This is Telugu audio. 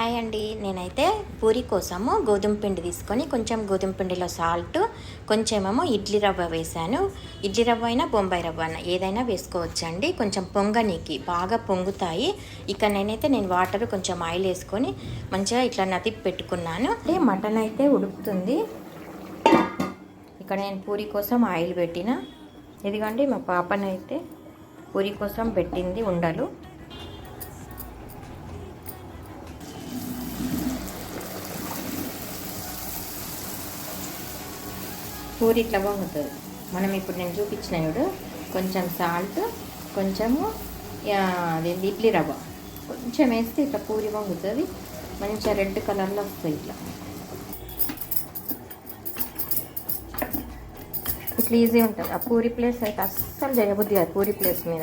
హాయ్ అండి. నేనైతే పూరి కోసము గోధుమ పిండి తీసుకొని కొంచెం గోధుమ పిండిలో సాల్ట్, కొంచెమేమో ఇడ్లీ రవ్వ వేసాను. ఇడ్లీ రవ్వ అయినా బొంబాయి రవ్వ అయినా ఏదైనా వేసుకోవచ్చండి. కొంచెం పొంగనీకి బాగా పొంగుతాయి. ఇక నేను వాటర్ కొంచెం ఆయిల్ వేసుకొని మంచిగా ఇట్లా నతిపి పెట్టుకున్నాను. అంటే మటన్ అయితే ఉడుకుతుంది. ఇక్కడ నేను పూరి కోసం ఆయిల్ పెట్టిన. ఇదిగోండి మా పాపనైతే పూరి కోసం పెట్టింది ఉండలు. పూరి ఇట్లా బాగుంటుంది. మనం ఇప్పుడు నేను చూపించిన చూడు, కొంచెం సాల్ట్, కొంచెము అదేంటి ఇడ్లీ రవ్వ కొంచెం వేస్తే ఇట్లా పూరి వంగుతుంది. మంచిగా రెడ్ కలర్లో వస్తుంది. ఇట్లా ఈజీ ఉంటుంది. ఆ పూరి ప్లేస్ అయితే అస్సలు చేయబుద్ది కాదు పూరి ప్లేస్ మీద.